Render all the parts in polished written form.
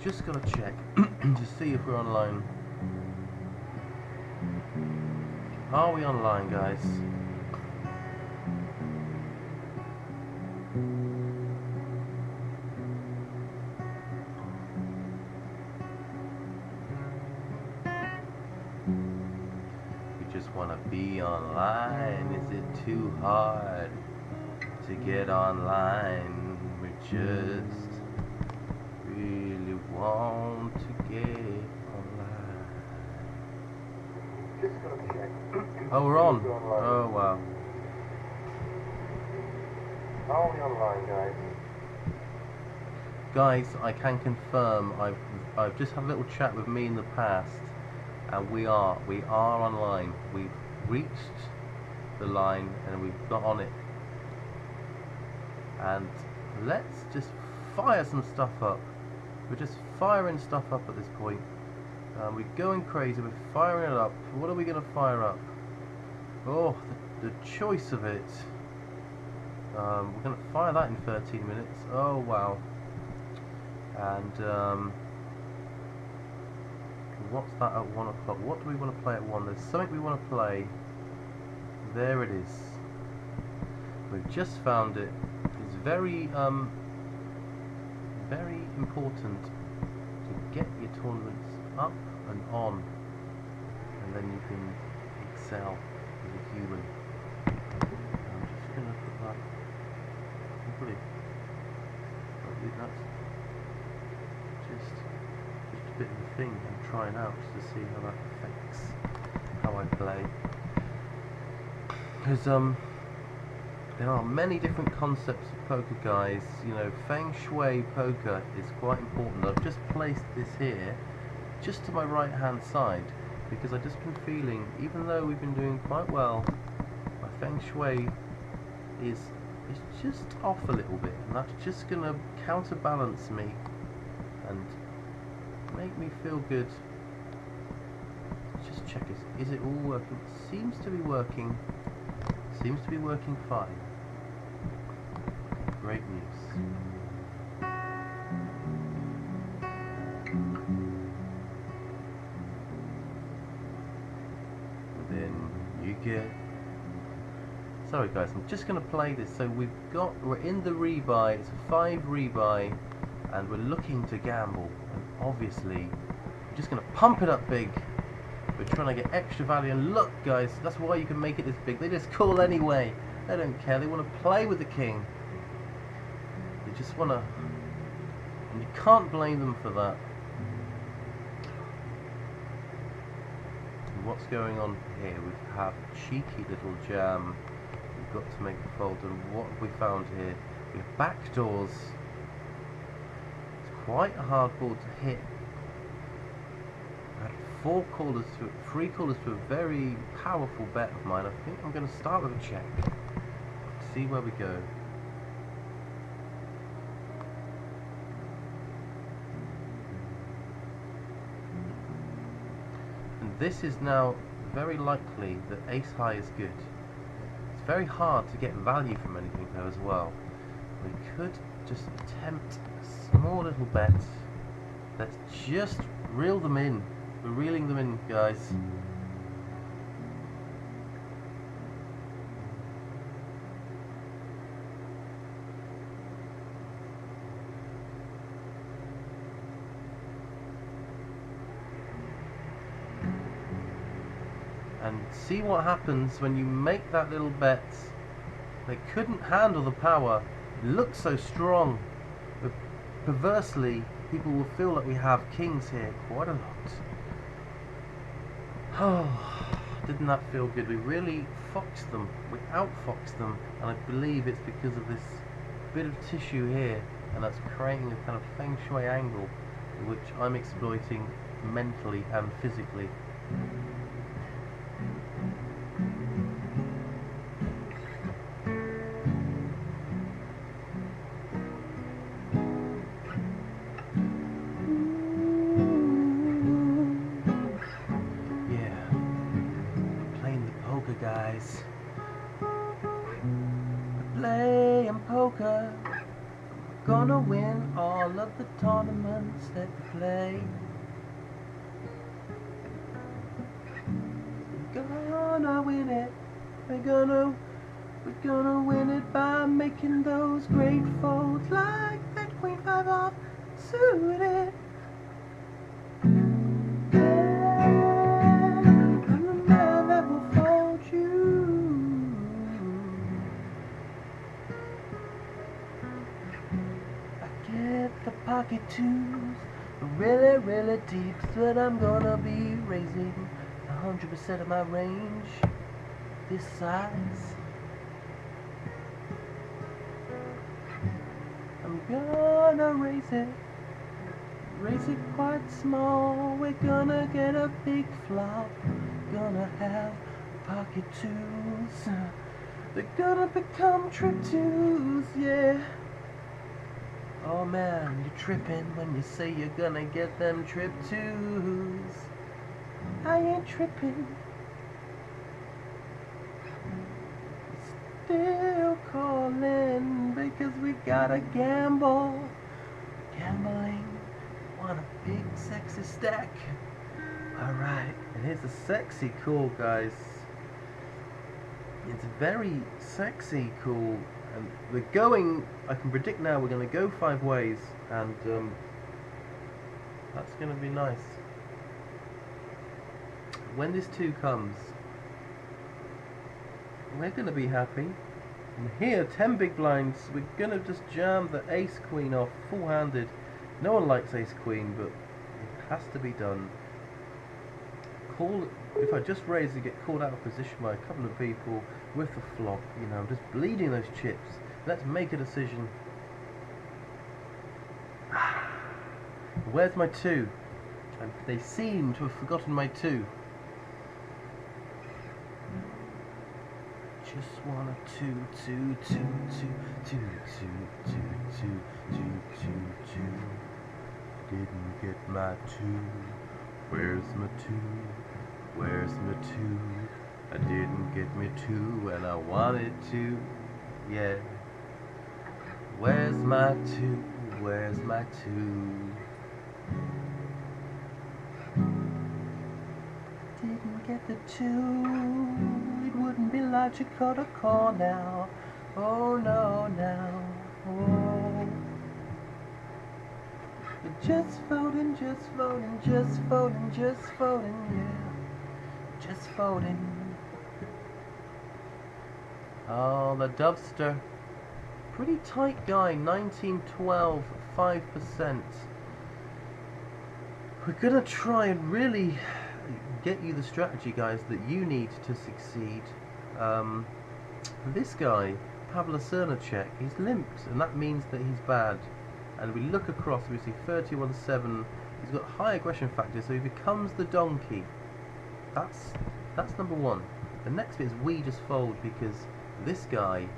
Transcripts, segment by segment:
just gotta check to see if we're online. Are we online, guys? We just wanna be online. Is it too hard to get online? We just really want to get online. Just gonna check. Oh, we're on. Oh, wow. Are we online, guys? Guys, I can confirm. I've just had a little chat with me in the past, and we are online. We've reached the line and we've got on it. And let's just fire some stuff up. We're just firing stuff up at this point. We're going crazy. We're firing it up. What are we going to fire up? Oh, the choice of it. We're going to fire that in 13 minutes. Oh, wow. And what's that at 1 o'clock? What do we want to play at 1? There's something we want to play. There it is. We've just found it. It's very very important to get your tournaments up and on, and then you can excel as a human. I'm just going to put that hopefully that's just a bit of a thing I'm trying out to see how that affects how I play, because there are many different concepts of poker, guys. You know, Feng Shui poker is quite important. I've just placed this here, just to my right hand side, because I've just been feeling, even though we've been doing quite well, my Feng Shui is just off a little bit, and that's just going to counterbalance me and make me feel good. Let's just check this. Is it all working? It seems to be working. Seems to be working fine. Great news. Then you get. Sorry guys, I'm just going to play this. So we're in the rebuy. It's a 5 rebuy, and we're looking to gamble. And obviously, we're just going to pump it up big. We're trying to get extra value, and look guys, that's why you can make it this big. They just call anyway. They don't care. They want to play with the king. They just want to, and you can't blame them for that. And what's going on here? We have a cheeky little jam. We've got to make the fold, and what have we found here? We have backdoors. It's quite a hard ball to hit. I had 3 callers to a very powerful bet of mine. I think I'm going to start with a check. See where we go. And this is now very likely that ace high is good. It's very hard to get value from anything though as well. We could just attempt a small little bet. Let's just reel them in. We're reeling them in, guys. And see what happens when you make that little bet. They couldn't handle the power. It looks so strong. But perversely, people will feel that we have kings here quite a lot. Oh, didn't that feel good? We really foxed them. We outfoxed them, and I believe it's because of this bit of tissue here, and that's creating a kind of Feng Shui angle, which I'm exploiting mentally and physically. Guys, we're playing poker, gonna win win all of the tournaments that we play. We're gonna win it. We're gonna win it by making those great folds like that Queen 5 off suited. Yeah, I'm the man that will fold you. I get the pocket twos, really, really deep, but I'm gonna be raising 100% of my range this size. I'm gonna raise it quite small. We're gonna get a big flop, gonna have pocket twos, they're gonna become trip twos, yeah. Oh man, you're tripping when you say you're gonna get them trip twos. I ain't tripping, still calling because we gotta gamble. Gambling, want a big sexy stack. Alright, and here's a sexy call, guys. It's very sexy cool, and we're going, I can predict now we're going to go 5 ways, and that's going to be nice. When this 2 comes, we're going to be happy. And here, 10 big blinds, we're going to just jam the ace queen off full-handed. No one likes ace queen, but it has to be done. Call, if I just raise and get called out of position by a couple of people with the flop, you know, I'm just bleeding those chips. Let's make a decision. Where's my 2? And they seem to have forgotten my 2. Just want a 2, 2, 2, 2, 2, 2, 2, 2, 2, 2, 2. Didn't get my 2. Where's my 2? Where's my 2? I didn't get me 2 and I wanted to. Yeah. Where's my 2? Where's my 2? Didn't get the 2. It wouldn't be logical to call now. Oh no, now. Oh. But just voting, just voting, just voting, just voting, yeah. Just voting. Oh, the Dubster. Pretty tight guy, 1912, 5%. We're gonna try and really get you the strategy, guys, that you need to succeed. This guy, Pavla Cernacek, he's limped, and that means that he's bad. And we look across, we see 31-7. He's got high aggression factor, so he becomes the donkey. That's number 1. The next bit is we just fold because this guy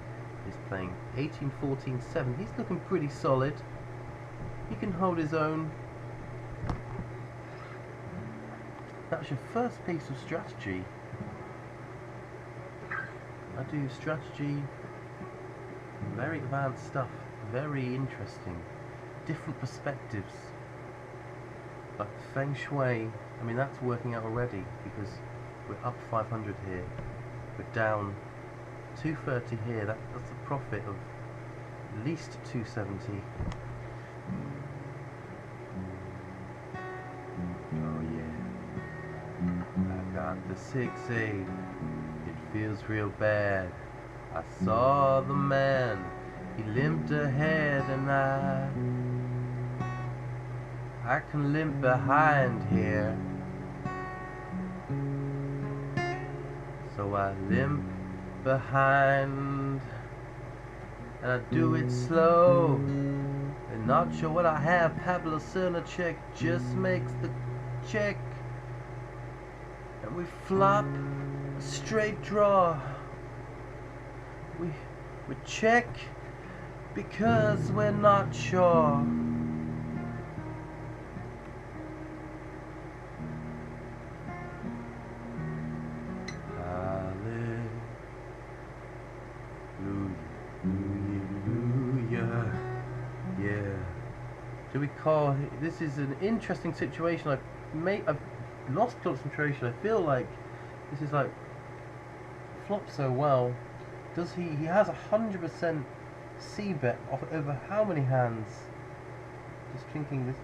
is playing 18-14-7. He's looking pretty solid. He can hold his own. That's your first piece of strategy. I do strategy, very advanced stuff, very interesting, different perspectives. Like Feng Shui, I mean that's working out already because we're up 500 here, we're down 230 here, that's a profit of at least 270. Oh yeah, I got the 6-8, it feels real bad. I saw the man, he limped ahead and I can limp behind here. So I limp behind and I do it slow and not sure what I have. Pavla Cernacek just makes the check and we flop a straight draw. We check because we're not sure. Hallelujah, yeah. Do we call? This is an interesting situation. I've lost concentration. I feel like this is like flopped so well. Does he? He has 100% C bet off over how many hands? Just thinking this.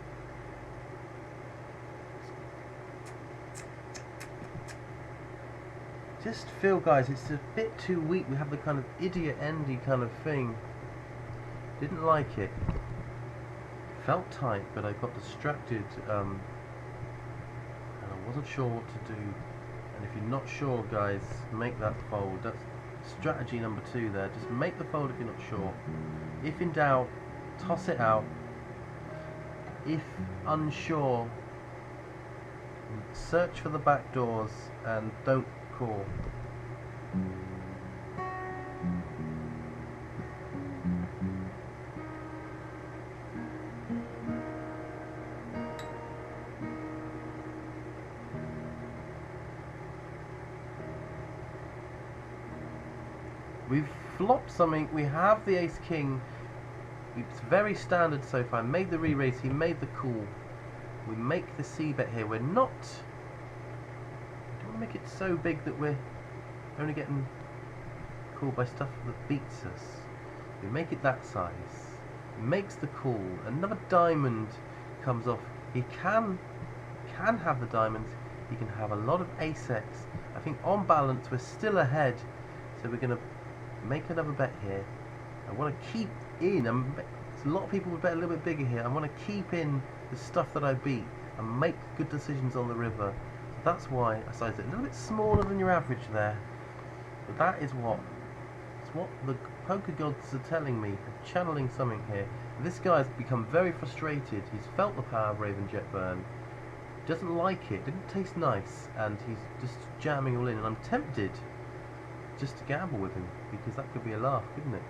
Just feel, guys, it's a bit too weak. We have the kind of idiot endy kind of thing. Didn't like it. Felt tight, but I got distracted, and I wasn't sure what to do. And if you're not sure, guys, make that fold. That's strategy number 2 there. Just make the fold if you're not sure. If in doubt, toss it out. If unsure, search for the back doors and don't call. We've flopped something. We have the ace king. It's very standard so far. Made the re-raise, he made the call. We make the c bet here. We're not. Don't want to make it so big that we're only getting called by stuff that beats us. We make it that size. He makes the call. Another diamond comes off. He can have the diamonds. He can have a lot of ace-x. I think on balance we're still ahead. So we're going to make another bet here. I want to keep in. A lot of people would bet a little bit bigger here. I want to keep in the stuff that I beat and make good decisions on the river. So that's why I sized it a little bit smaller than your average there. But that is what the poker gods are telling me. I'm channeling something here. This guy's become very frustrated. He's felt the power of Raven Jet Burn. Doesn't like it. Didn't taste nice, and he's just jamming all in. And I'm tempted just to gamble with him, because that could be a laugh, couldn't it?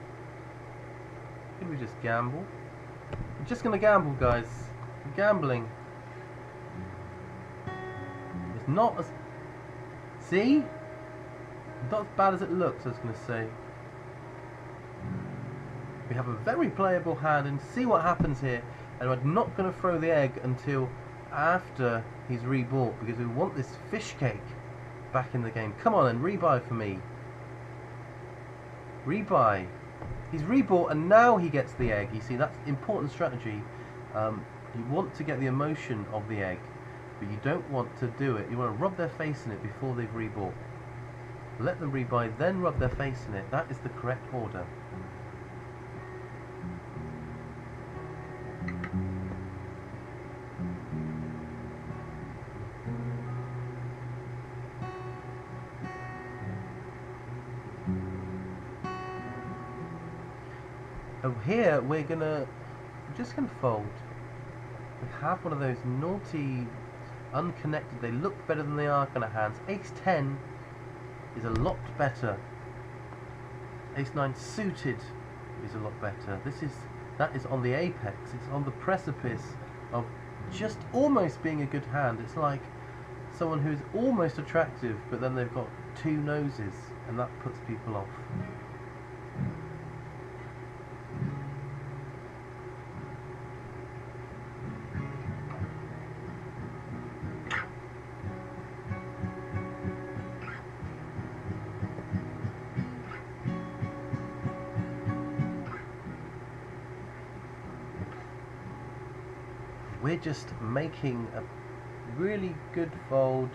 Could we just gamble? I'm just gonna gamble, guys. I'm gambling. It's not as... See? Not as bad as it looks, I was gonna say. We have a very playable hand, and see what happens here. And I'm not gonna throw the egg until after he's rebought, because we want this fish cake back in the game. Come on and rebuy for me. Rebuy. He's rebought and now he gets the egg. You see, that's important strategy. You want to get the emotion of the egg, but you don't want to do it. You want to rub their face in it before they've rebought. Let them rebuy, then rub their face in it. That is the correct order. Here we're just gonna fold. We have one of those naughty, unconnected, they look better than they are kind of hands. Ace 10 is a lot better. Ace 9 suited is a lot better. That is on the apex. It's on the precipice of just almost being a good hand. It's like someone who's almost attractive, but then they've got 2 noses, and that puts people off. We're just making a really good fold.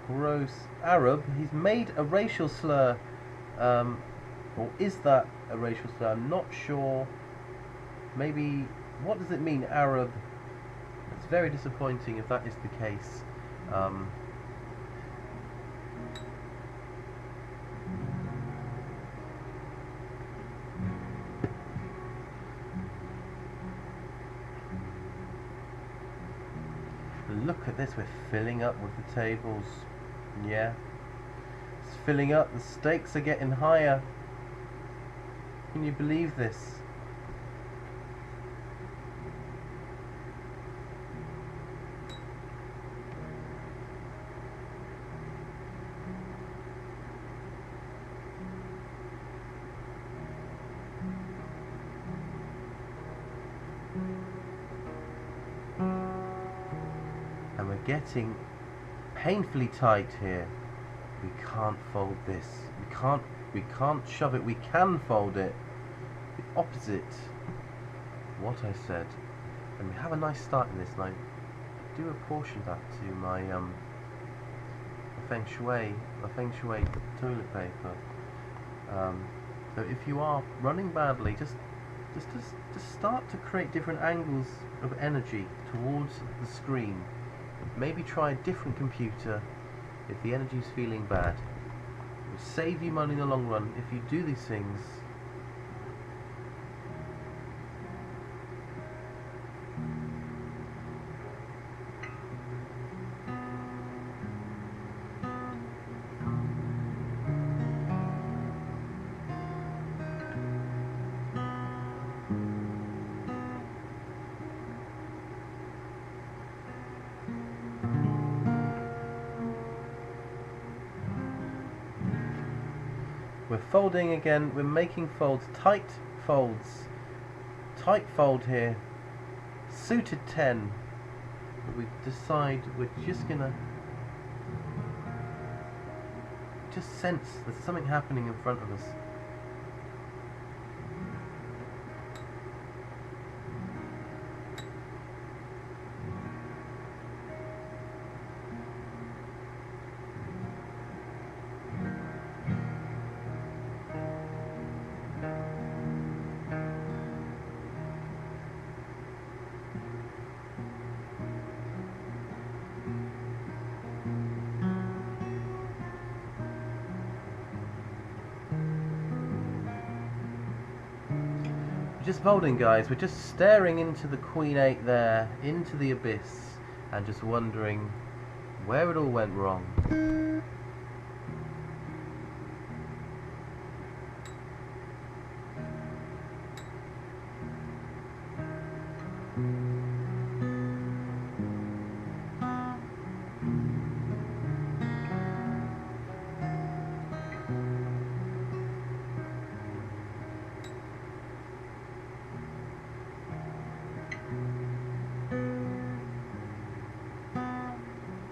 Gross Arab. He's made a racial slur. Or is that a racial slur? I'm not sure. Maybe, what does it mean, Arab? It's very disappointing if that is the case. Look at this, we're filling up with the tables. Yeah, it's filling up, the stakes are getting higher. Can you believe this? and we're getting painfully tight here. We can't fold this. We can't shove it. We can fold it. The opposite. What I said. And we have a nice start in this, and I do apportion that to my feng shui toilet paper. So if you are running badly, just start to create different angles of energy towards the screen. Maybe try a different computer if the energy is feeling bad. It will save you money in the long run if you do these things. We're folding again, we're making folds, tight fold here, suited 10. We decide we're just gonna sense there's something happening in front of us. Just folding, guys. We're just staring into the Queen 8 there, into the abyss, and just wondering where it all went wrong.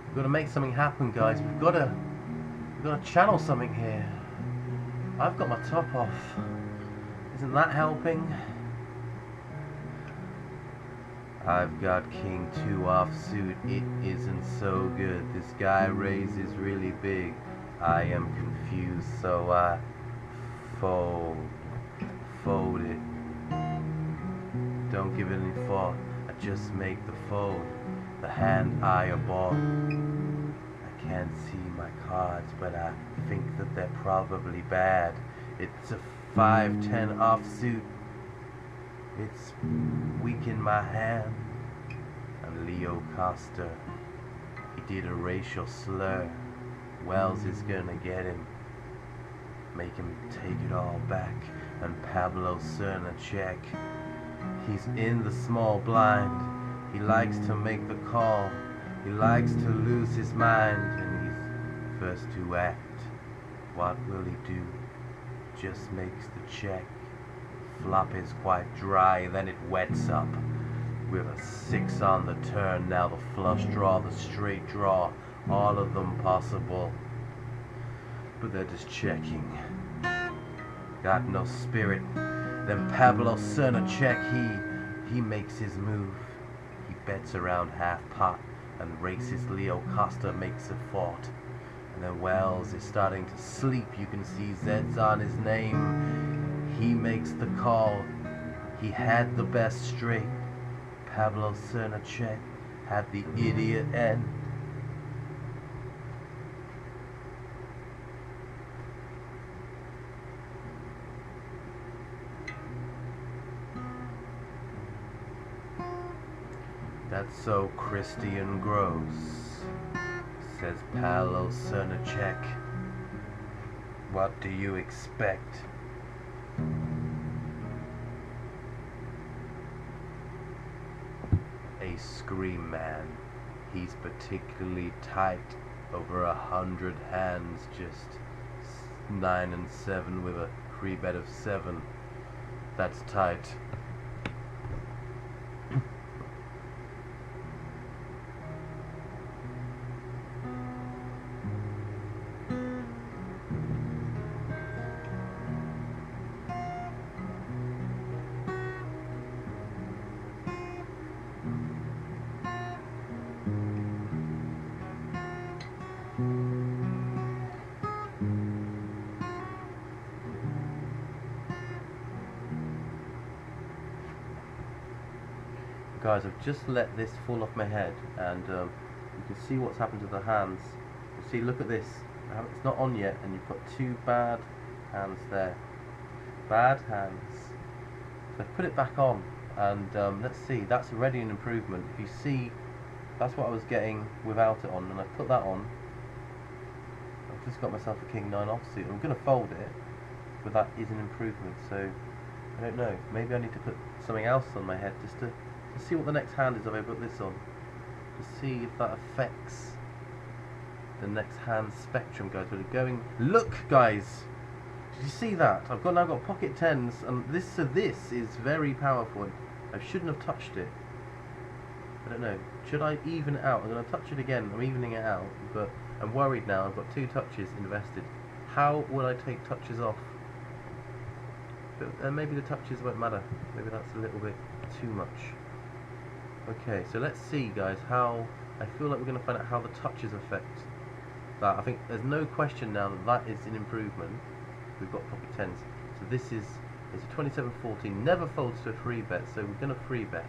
We've got to make something happen, guys. We've got to channel something here. I've got my top off. Isn't that helping? I've got King 2 offsuit. It isn't so good. This guy raises really big. I am confused, so I fold it. Don't give it any thought. I just make the fold. The hand I abort. I can't see my cards, but I think that they're probably bad. It's a 5-10 offsuit. It's weak in my hand. And Leo Costa, he did a racial slur. Wells is gonna get him. Make him take it all back. And Pablo Cernacek, he's in the small blind. He likes to make the call. He likes to lose his mind. And he's first to act. What will he do? Just makes the check. Flop is quite dry, then it wets up. With a 6 on the turn, now the flush draw, the straight draw, all of them possible. But they're just checking. Got no spirit. Then Pablo Cernacek, he makes his move. He bets around half pot and races. Leo Costa makes a fort. And then Wells is starting to sleep. You can see Z's on his name. He makes the call. He had the best straight. Pablo Cernacek had the idiot end. That's so Christian gross, says Pablo Cernacek. What do you expect? A scream man. He's particularly tight, over 100 hands, just 9 and 7 with a free bet of 7. That's tight. guys, I've just let this fall off my head, and you can see what's happened to the hands. You see, look at this. It's not on yet, and you've got two bad hands there. Bad hands. So I've put it back on, and let's see. That's already an improvement. If you see, that's what I was getting without it on, and I put that on. I've just got myself a King 9 offsuit. I'm going to fold it, but that is an improvement. So I don't know. Maybe I need to put something else on my head just to see what the next hand is if I put this on. To see if that affects the next hand spectrum, guys. We're going. Look, guys. Did you see that? I've now got pocket tens, and this is very powerful. I shouldn't have touched it. I don't know. Should I even it out? I'm going to touch it again. I'm evening it out, but I'm worried now. I've got 2 touches invested. How will I take touches off? But maybe the touches won't matter. Maybe that's a little bit too much. Okay, so let's see, guys, how I feel like we're going to find out how the touches affect that. I think there's no question now that is an improvement. We've got pocket tens. So this is a 27-14. Never folds to a free bet, so we're going to free bet.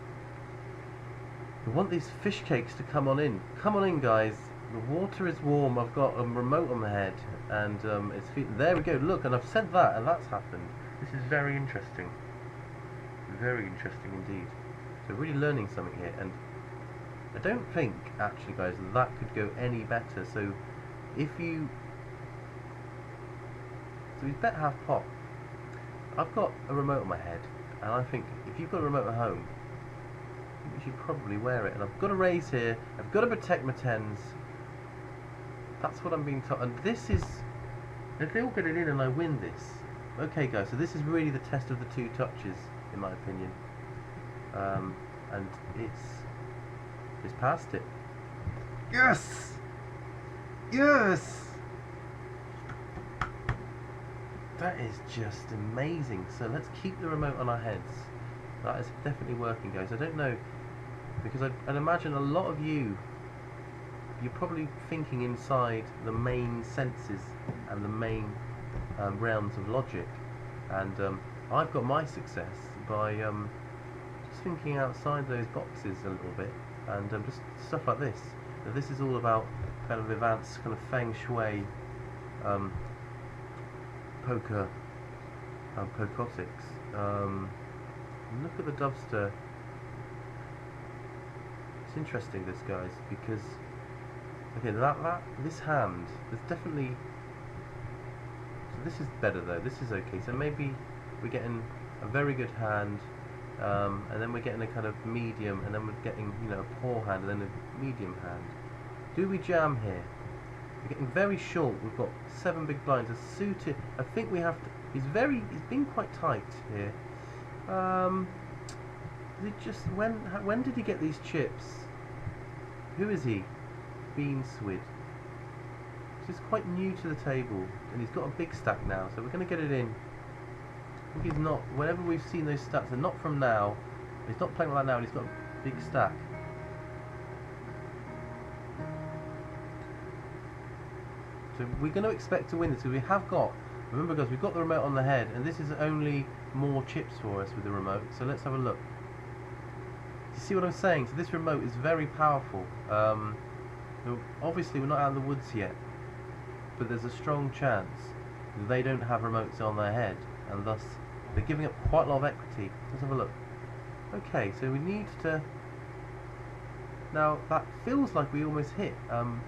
We want these fish cakes to come on in. Come on in, guys. The water is warm. I've got a remote on my head, and it's there we go. Look, and I've said that, and that's happened. This is very interesting. Very interesting indeed. So really learning something here, and I don't think actually, guys, that could go any better. So if you we bet half pot. I've got a remote on my head, and I think if you've got a remote at home, I think you should probably wear it. And I've got to raise here. I've got to protect my tens. That's what I'm being told. And this is, if they all get it in and I win this, okay, guys. So this is really the test of the 2 touches, in my opinion. And it's past it. Yes, yes. That is just amazing. So let's keep the remote on our heads. That is definitely working, guys. I don't know, because I'd imagine a lot of you're probably thinking inside the main senses and the main realms of logic, and I've got my success by just thinking outside those boxes a little bit, and just stuff like this. Now, this is all about kind of advanced kind of feng shui poker pocotics. Look at the dubster. It's interesting, this, guys, because okay, this hand, there's definitely. So this is better though. This is okay. So maybe we're getting a very good hand, and then we're getting a kind of medium, and then we're getting, you know, a poor hand, and then a medium hand. Do we jam here? We're getting very short. We've got 7 big blinds. A suited. I think we have to. He's been quite tight here. Is it just when did he get these chips? Who is he? Beanswid. He's quite new to the table, and he's got a big stack now. So we're going to get it in. I think he's not. Whenever we've seen those stacks, they're not from now. He's not playing like that now, and he's got a big stack. So we're going to expect to win this, because we have got, remember guys, we've got the remote on the head, and this is only more chips for us with the remote. So let's have a look. You see what I'm saying? So this remote is very powerful. Obviously we're not out in the woods yet, but there's a strong chance that they don't have remotes on their head, and thus they're giving up quite a lot of equity. Let's have a look. Okay, so we need to. Now that feels like we almost hit. I'm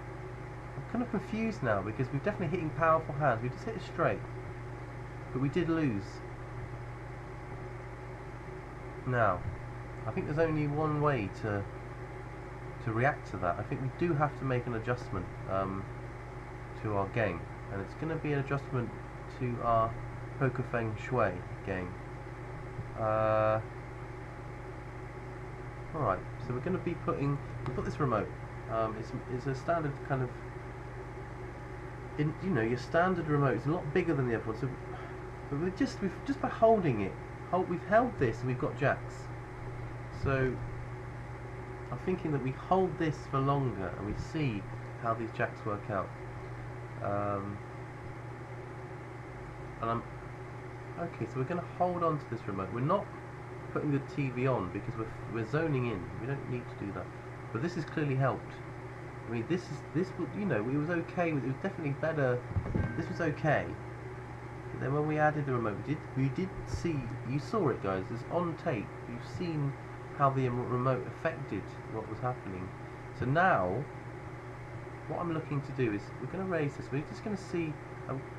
kind of confused now, because we're definitely hitting powerful hands. We just hit a straight, but we did lose. Now, I think there's only one way to react to that. I think we do have to make an adjustment to our game, and it's going to be an adjustment to our poker feng shui game. Alright, so we're going to be putting. We've got this remote. It's a standard kind of. You know, your standard remote is a lot bigger than the other one. So, but we've just by holding it, we've held this, and we've got jacks. So I'm thinking that we hold this for longer, and we see how these jacks work out. And I'm okay. So we're going to hold on to this remote. We're not putting the TV on because we're zoning in. We don't need to do that. But this has clearly helped. I mean, this was, you know, it was okay. It was definitely better. This was okay. But then when we added the remote, we did see. You saw it, guys. It's on tape. You've seen how the remote affected what was happening. So now, what I'm looking to do is we're going to raise this. We're just going to see.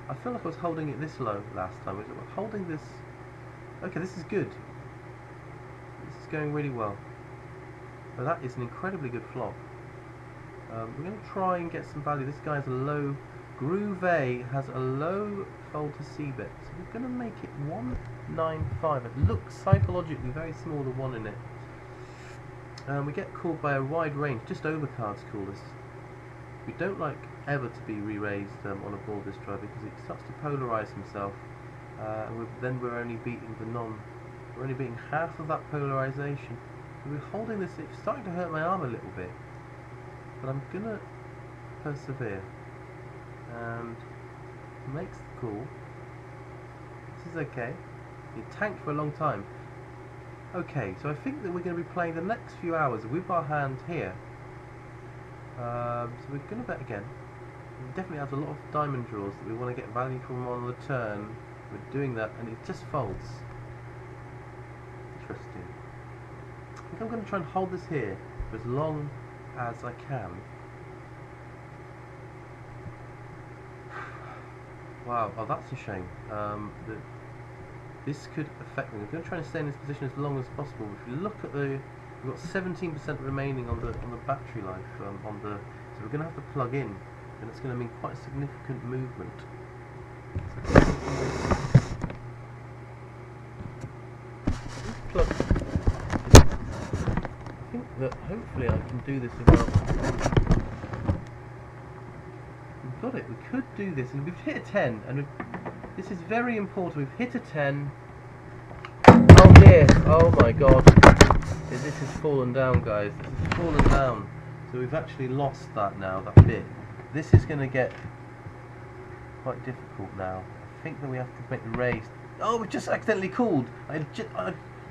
I feel like I was holding it this low last time. We're holding this. Okay, this is good. This is going really well. But that is an incredibly good flop. We're going to try and get some value. This guy has a low. Groove A has a low fold to C bet. So we're going to make it 195. It looks psychologically very small, the 1 in it. We get called by a wide range. Just overcards call this. We don't like ever to be re-raised on a board this dry because it starts to polarize himself. And then we're only beating we're only beating half of that polarization. So we're holding this. It's starting to hurt my arm a little bit. But I'm gonna persevere and makes the call. This is okay. It tanked for a long time. Okay, so I think that we're going to be playing the next few hours with our hand here. So we're going to bet again. We definitely has a lot of diamond draws that we want to get value from on the turn. We're doing that, and it just folds. Interesting. I think I'm going to try and hold this here for as long as I can. Wow, oh that's a shame. This could affect me. I'm going to try and stay in this position as long as possible. If you look at we've got 17% remaining on the battery life so we're going to have to plug in, and it's going to mean quite a significant movement. So I think that hopefully I can do this without. We've got it. We could do this, and we've hit a 10, and this is very important. We've hit a 10. Oh dear! Oh my God! This has fallen down, guys. This has fallen down. So we've actually lost that now. That bit. This is going to get quite difficult now. I think that we have to make the raise. Oh, we just accidentally called. I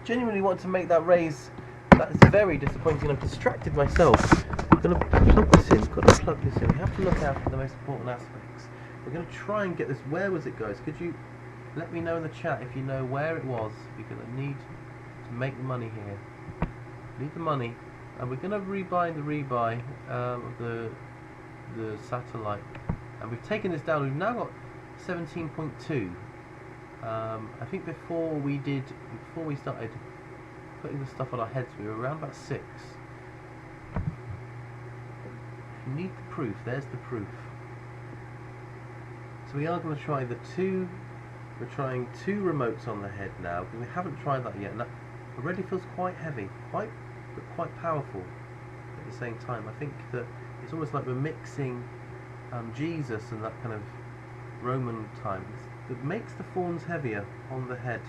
genuinely want to make that raise. That is very disappointing. I've distracted myself. I'm going to plug this in. Got to plug this in. We have to look out for the most important aspects. We're going to try and get this. Where was it, guys? Could you let me know in the chat if you know where it was? Because I need to make the money here. Need the money, and we're going to rebuy the rebuy of the satellite. And we've taken this down. We've now got 17.2. I think before we started putting the stuff on our heads, we were around about 6. If you need the proof, there's the proof. So we are going to try the 2. We're trying 2 remotes on the head now because we haven't tried that yet, and that already feels quite heavy, but quite powerful at the same time. I think that it's almost like we're mixing Jesus and that kind of Roman times that makes the fawns heavier on the head,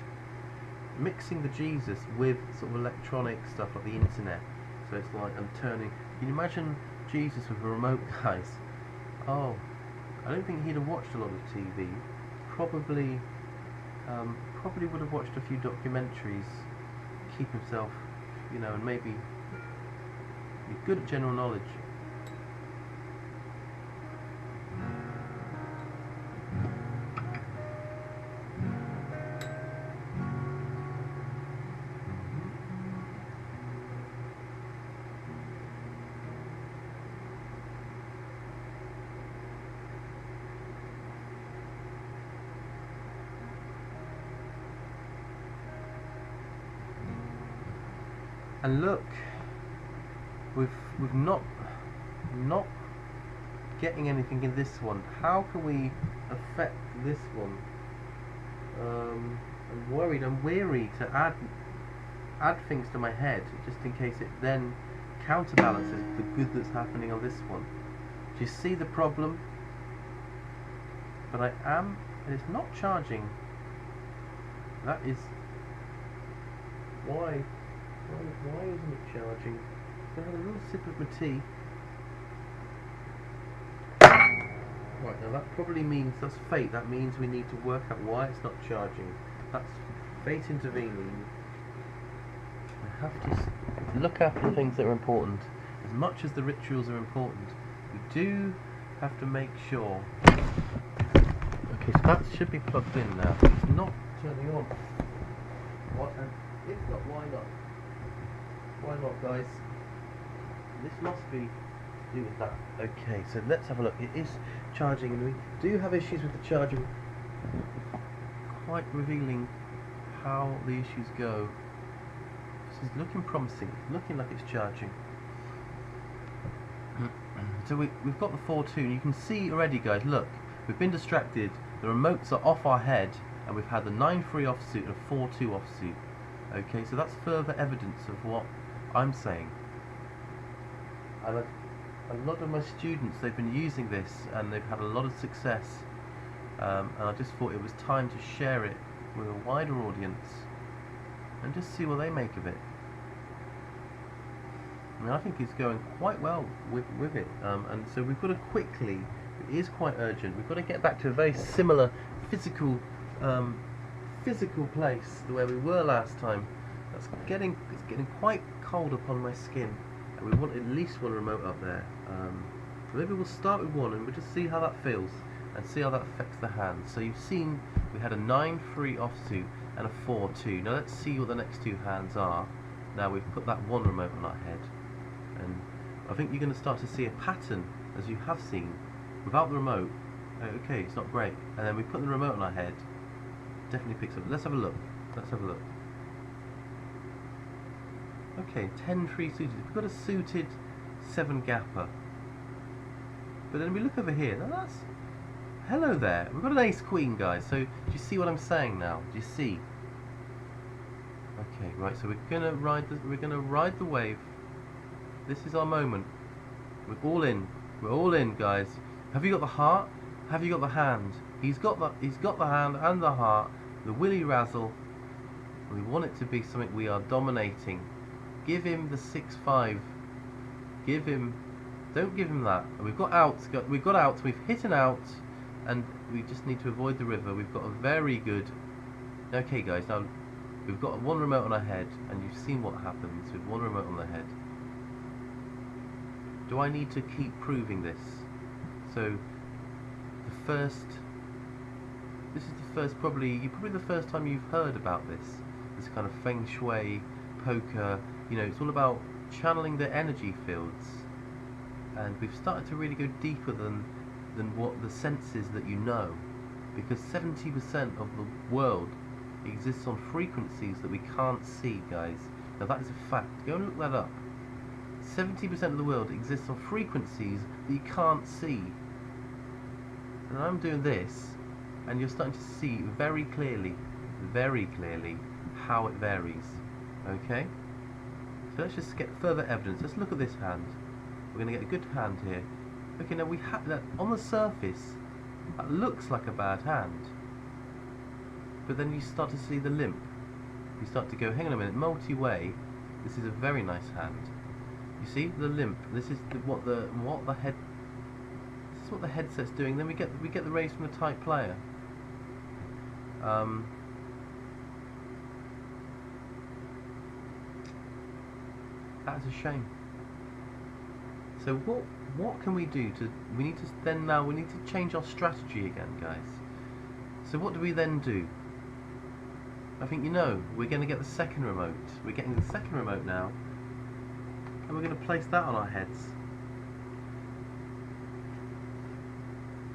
mixing the Jesus with sort of electronic stuff like the internet. So it's like I'm turning. Can you imagine Jesus with a remote, guys? Oh, I don't think he'd have watched a lot of TV. Probably would have watched a few documentaries, keep himself, you know, and maybe be good at general knowledge. And look, we've not getting anything in this one. How can we affect this one? I'm weary to add things to my head just in case it then counterbalances the good that's happening on this one. Do you see the problem? But and it's not charging. That is why. Why isn't it charging? Can I have a little sip of my tea? Right, now that probably means that's fate. That means we need to work out why it's not charging. That's fate intervening. We have to look after the things that are important. As much as the rituals are important, we do have to make sure. Okay, so that should be plugged in now. It's not turning on. What? And if not, why not? Why not, guys? This must be to do with that. Okay, so let's have a look. It is charging, and we do have issues with the charging. Quite revealing how the issues go. This is looking promising. It's looking like it's charging. So we've got the 4.2, and you can see already, guys, look, we've been distracted. The remotes are off our head, and we've had the 9.3 offsuit and a 4.2 offsuit. Okay, so that's further evidence of what I'm saying. And a lot of my students, they've been using this, and they've had a lot of success. And I just thought it was time to share it with a wider audience and just see what they make of it. I mean, I think it's going quite well with it, and so we've got to quickly, it is quite urgent, we've got to get back to a very similar physical place to where we were last time. It's getting quite cold upon my skin, and we want at least one remote up there. So maybe we'll start with one and we'll just see how that feels and see how that affects the hands. So you've seen we had a 9.3 offsuit and a 4.2. Now let's see what the next two hands are. Now we've put that one remote on our head, and I think you're going to start to see a pattern, as you have seen, without the remote. Okay, it's not great. And then we put the remote on our head, definitely picks up. Let's have a look. Let's have a look. Okay, 10.3 suited. We've got a suited 7 gapper. But then we look over here. Now that's... Hello there. We've got an ace queen, guys. So do you see what I'm saying now? Do you see? Okay, right. So we're gonna ride the wave. This is our moment. We're all in. We're all in, guys. Have you got the heart? Have you got the hand? He's got the hand and the heart. The willy razzle. We want it to be something we are dominating. Give him the 6-5. Give him. Don't give him that. We've got outs. We've got outs. We've hit an out, and we just need to avoid the river. We've got a very good. Okay, guys. Now we've got one remote on our head, and you've seen what happens with one remote on the head. Do I need to keep proving this? So this is the first, probably the first time you've heard about this kind of feng shui, poker. You know, it's all about channeling the energy fields, and we've started to really go deeper than what the senses that you know, because 70% of the world exists on frequencies that we can't see, guys. Now that is a fact. Go and look that up. 70% of the world exists on frequencies that you can't see. And I'm doing this, and you're starting to see very clearly, how it varies. Okay? So let's just get further evidence. Let's look at this hand. We're going to get a good hand here. Okay, now we have that on the surface. That looks like a bad hand. But then you start to see the limp. You start to go, hang on a minute, multi-way. This is a very nice hand. You see the limp. This is what the head. This is what the headset's doing. Then we get the raise from the tight player. That is a shame. So what can we do to? We need to change our strategy again, guys. So what do we then do? I think you know. We're going to get the second remote. We're getting the second remote now. And we're going to place that on our heads.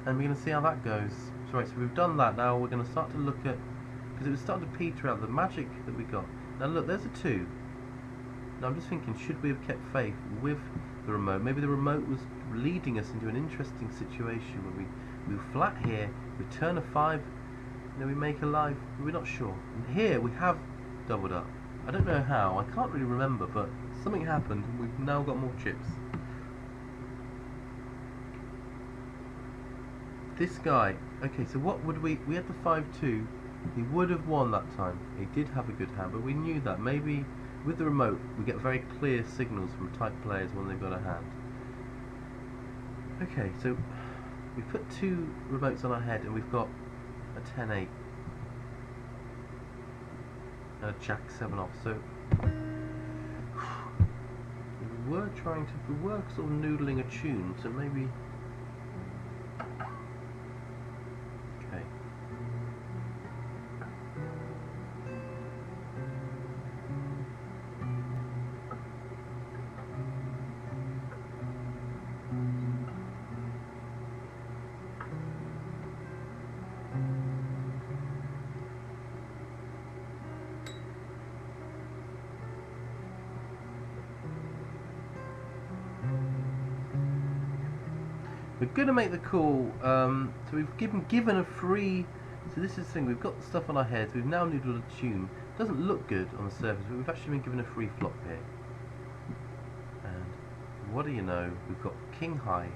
And we're going to see how that goes. So, right, so we've done that. Now we're going to start to look at, because it was starting to peter out the magic that we got. Now look, there's a 2. Now I'm just thinking, should we have kept faith with the remote? Maybe the remote was leading us into an interesting situation where we move flat here, we turn a 5, and then we make a live. We're not sure. And here we have doubled up. I don't know how, I can't really remember, but something happened and we've now got more chips. This guy, okay, so what would we had the 5-2, he would have won that time. He did have a good hand, but we knew that. Maybe with the remote we get very clear signals from type players when they've got a hand. Okay, so we put 2 remotes on our head and we've got a 10-8. And a Jack 7 off, so we were sort of noodling a tune, so maybe. Okay. We're going to make the call, so we've given a free, so this is the thing, we've got stuff on our heads, we've now noodled a tune. It doesn't look good on the surface, but we've actually been given a free flop here. And what do you know, we've got King High,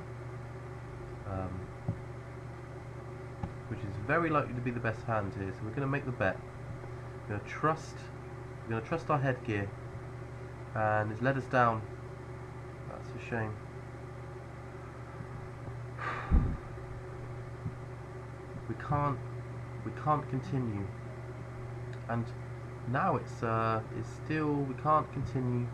which is very likely to be the best hand here, so we're going to make the bet. We're going to trust our headgear, and it's let us down. That's a shame. We can't continue, and now it's still, we can't continue.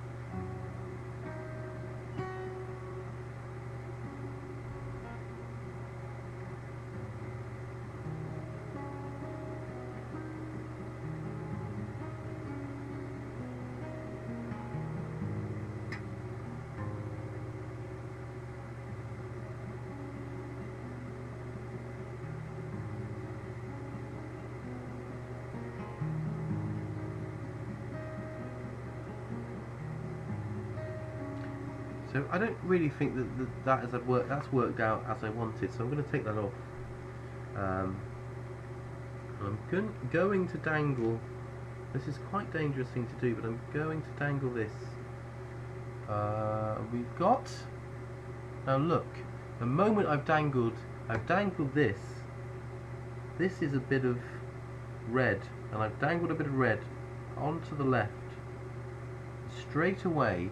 So I don't really think that's worked out as I wanted, so I'm going to take that off. I'm going to dangle. This is quite a dangerous thing to do, but I'm going to dangle this. We've got. Now look, the moment I've dangled this. This is a bit of red, and I've dangled a bit of red onto the left. Straight away,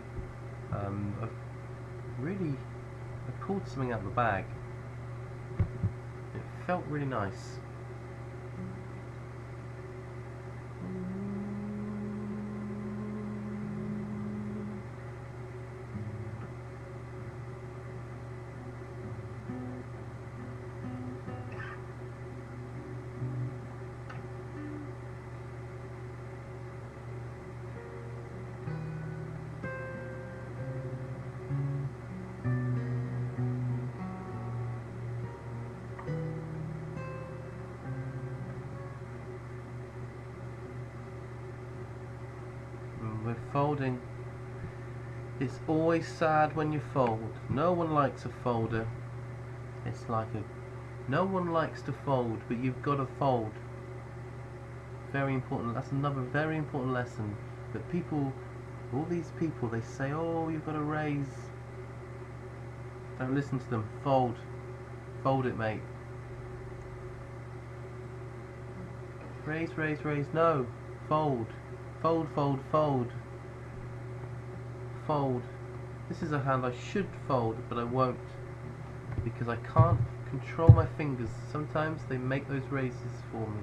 I've pulled something out of the bag. It felt really nice. We're folding. It's always sad when you fold. No one likes a folder. It's like no one likes to fold, but you've got to fold. Very important. That's another very important lesson. But people, all these people, they say, oh, you've got to raise. Don't listen to them. Fold. Fold it, mate. Raise, raise, raise. No. Fold. Fold, fold, fold. Fold. This is a hand I should fold, but I won't, because I can't control my fingers. Sometimes they make those raises for me.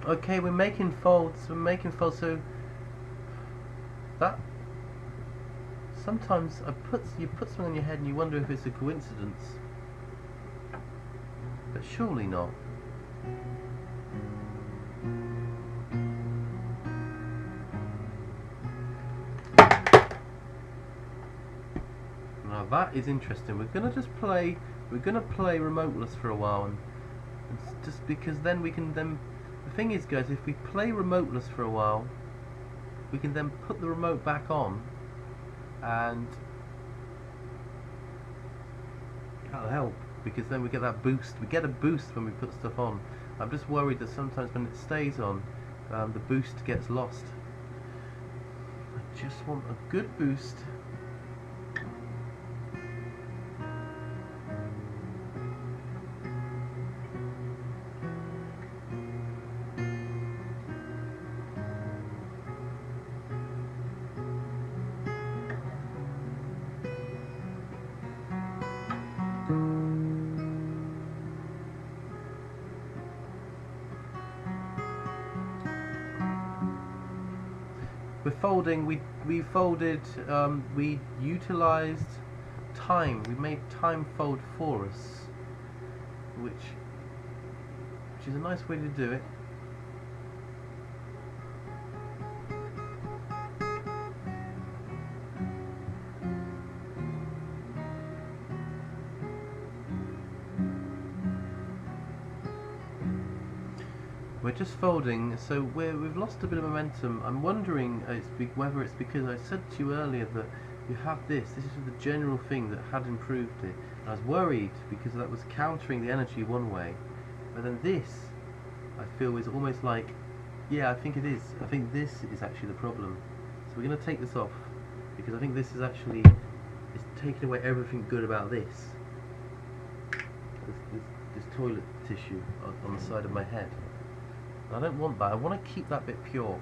Okay, we're making folds. So that sometimes you put something on your head and you wonder if it's a coincidence, but surely not. Now that is interesting. We're gonna play remoteless for a while, and just because then we can The thing is, guys, if we play remoteless for a while, we can then put the remote back on, and that'll help, because then we get that boost. We get a boost when we put stuff on. I'm just worried that sometimes when it stays on, the boost gets lost. I just want a good boost. We're folding. We folded. We utilized time. We made time fold for us, which is a nice way to do it. We're just folding, so we've lost a bit of momentum. I'm wondering whether it's because I said to you earlier that you have this is the general thing that had improved it. And I was worried because that was countering the energy one way, but then this, I feel, is almost like, yeah, I think it is. I think this is actually the problem. So we're going to take this off, because I think this is actually, it's taking away everything good about this. This toilet tissue on the side of my head. I don't want that. I want to keep that bit pure.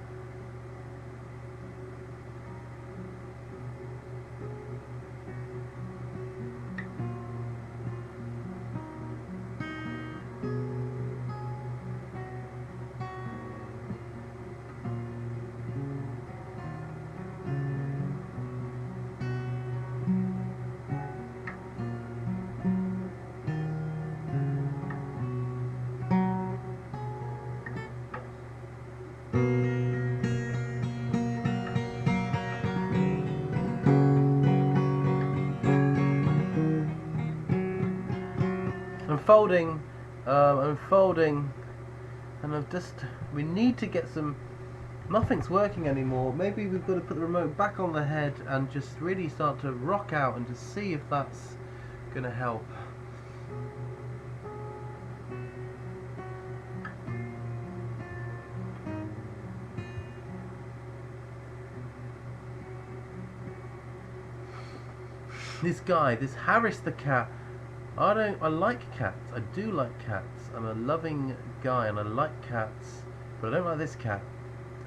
I'm folding, and we need to get some, nothing's working anymore. Maybe we've got to put the remote back on the head and just really start to rock out and just see if that's going to help. This guy, this Harris the cat, I like cats. I do like cats. I'm a loving guy and I like cats, but I don't like this cat.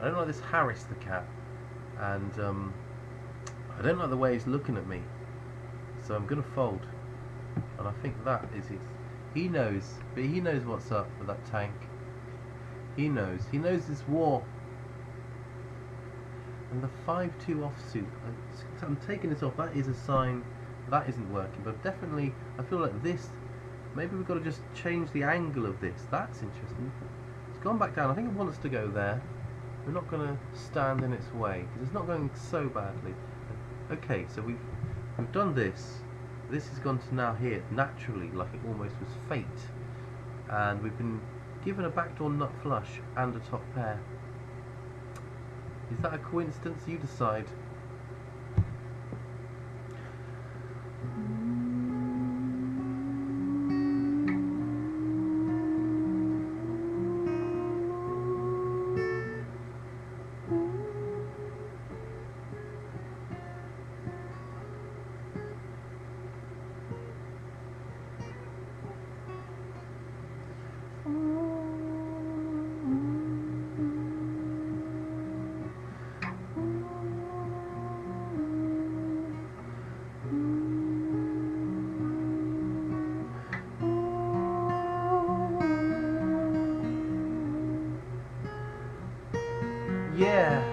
I don't like this Harris the cat, and I don't like the way he's looking at me. So I'm gonna fold, and I think that is his. He knows, but he knows what's up with that tank. He knows this war. And the 5-2 offsuit. I'm taking this off. That is a sign that isn't working, but definitely I feel like this, maybe we've got to just change the angle of this. That's interesting. It's gone back down. I think it wants to go there. We're not going to stand in its way because it's not going so badly. Okay, so we've done this. This has gone to now here naturally, like it almost was fate, and we've been given a backdoor nut flush and a top pair. Is that a coincidence? You decide. Yeah,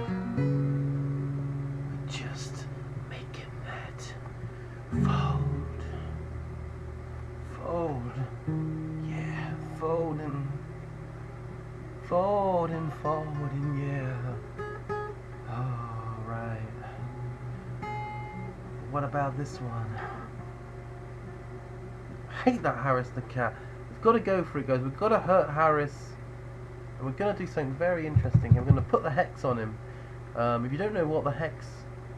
just making that fold, yeah, folding, yeah. All right. What about this one? I hate that Harris the cat. We've got to go for it, guys. We've got to hurt Harris. and we're going to do something very interesting. I'm going to put the hex on him. If you don't know what the hex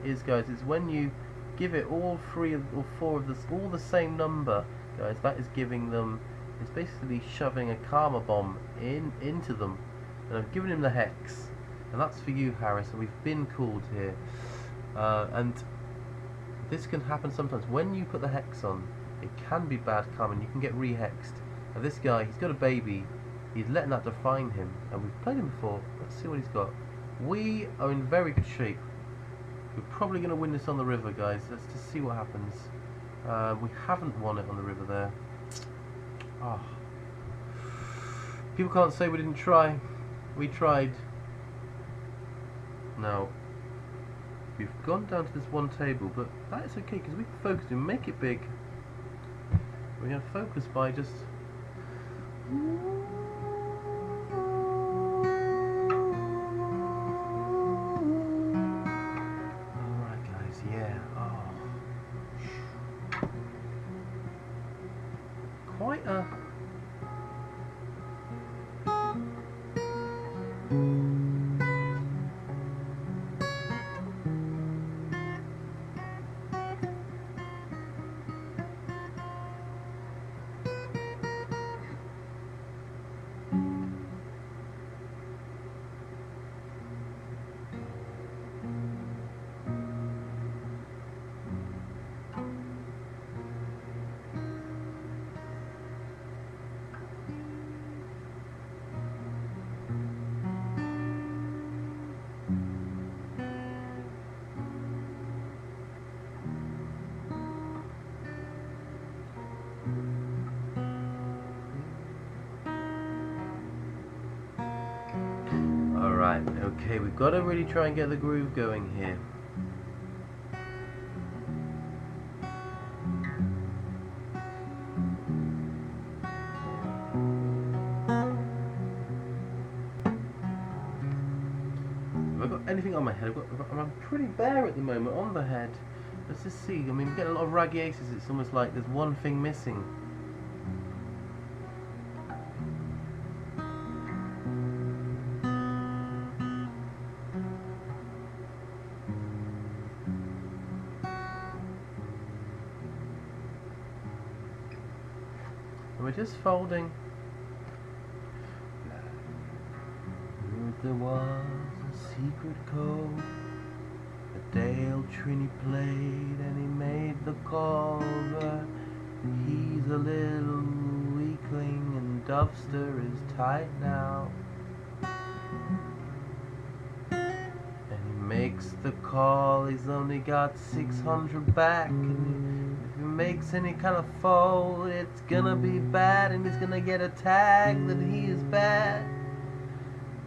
is, guys, it's when you give it all three or four of all the same number, guys. That is giving them. It's basically shoving a karma bomb into them, and I've given him the hex, and that's for you, Harris. And we've been called here, and this can happen sometimes when you put the hex on. It can be bad karma, and you can get re-hexed. Now this guy, he's got a baby. He's letting that define him, and we've played him before. Let's see what he's got. We are in very good shape. We're probably going to win this on the river, guys. Let's just see what happens. We haven't won it on the river there. Oh. People can't say we didn't try. We tried. Now, we've gone down to this one table, but that is okay because we can focus and make it big. We're going to focus by just... Alright guys, yeah. Oh. Quite a... Alright, okay, we've got to really try and get the groove going here. Have I got anything on my head? I'm pretty bare at the moment on the head. Let's just see. I mean, we're getting a lot of raggy aces. It's almost like there's one thing missing. And we're just folding. There was a secret code that Dale Trini played, and he made the call, but he's a little weakling and Dubster is tight now. And he makes the call, he's only got 600 back, and if he makes any kind of fold, it's gonna be bad, and he's gonna get a tag that he is bad.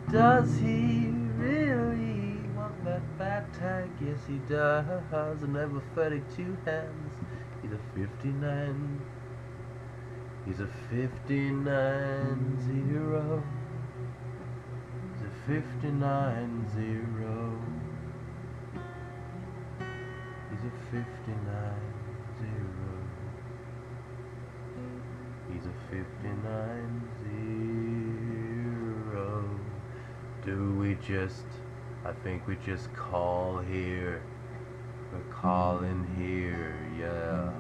Does he really want that bad tag? Yes, he does. And over 32 hands, he's a 59. He's a 59-0. He's a 59-0. He's a 59-0. He's a 59-0. Do we just, I think we just call here. We're calling here, yeah.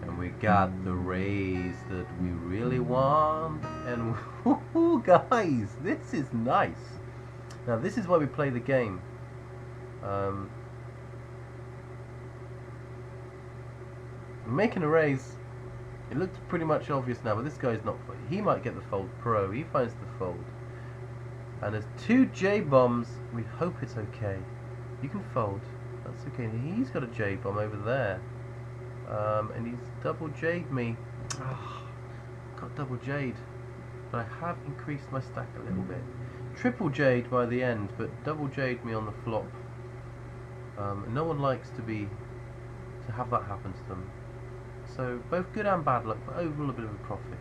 And we got the raise that we really want. And woohoo, guys, this is nice. Now this is why we play the game. Making a raise, it looks pretty much obvious now, but this guy's not. He might get the fold pro. He finds the fold. And there's two J bombs. We hope it's okay. You can fold. That's okay. He's got a J bomb over there. And he's double J'd me. Oh, got double J'd. But I have increased my stack a little bit. Triple J'd by the end, but double J'd me on the flop. No one likes to have that happen to them. So both good and bad luck, but overall a bit of a profit there.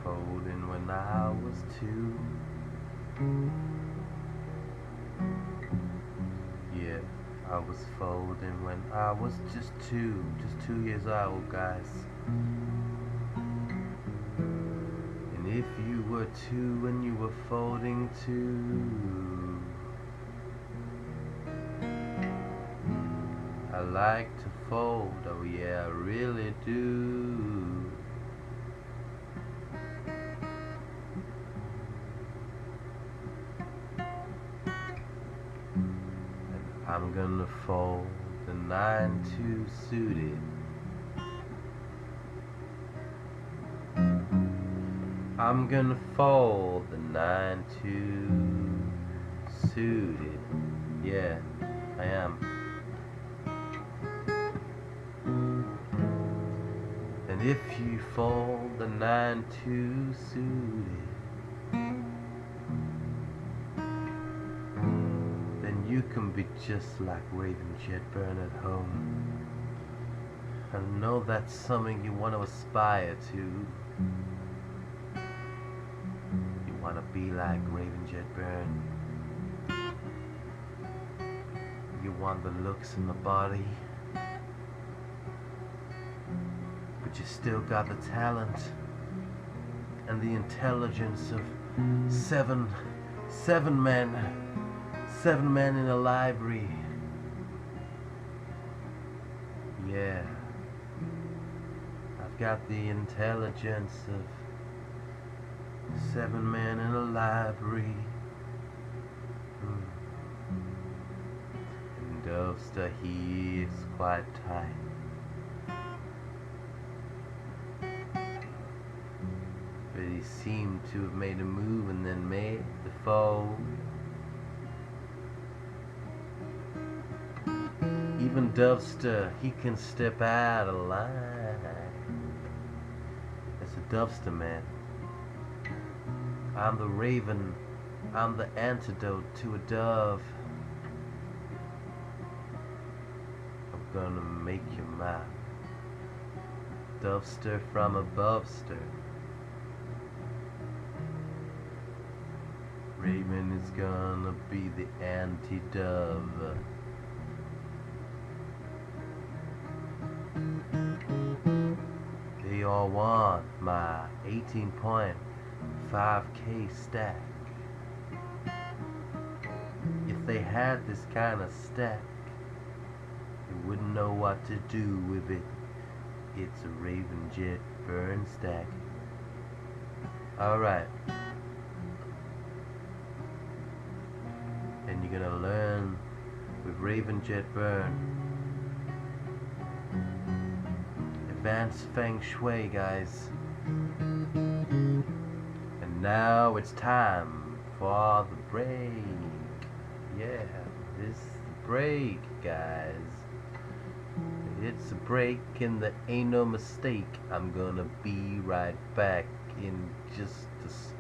Folding when I was 2. Yeah, I I was folding when I was just 2 years old, guys. And if you were 2 and you were folding too, I like to fold, oh yeah, I really do. And I'm gonna fold the 9-2 suited. I'm gonna fold the 9-2 suited. Yeah, I am. And if you fold the 9-2 suited, then you can be just like Raven Jetburn at home. I know that's something you want to aspire to. You want to be like Raven Jetburn. You want the looks and the body, but you still got the talent and the intelligence of seven men in a library. Yeah, I've got the intelligence of 7 men in a library. And Dovster, he is quite tight, but he seemed to have made a move and then made the fold. Even Dovster, he can step out of line. It's a Dovster man. I'm the raven. I'm the antidote to a dove. I'm gonna make you mine. Dovester from abovester. Raven is gonna be the anti-dove. They all want my 18.5K stack. If they had this kind of stack, they wouldn't know what to do with it. It's a Raven Jetburn stack. Alright. And you're gonna learn with Raven Jetburn. Advanced Feng Shui, guys. And now it's time for the break. Yeah, this is the break, guys. It's a break and there ain't no mistake. I'm gonna be right back in just a second.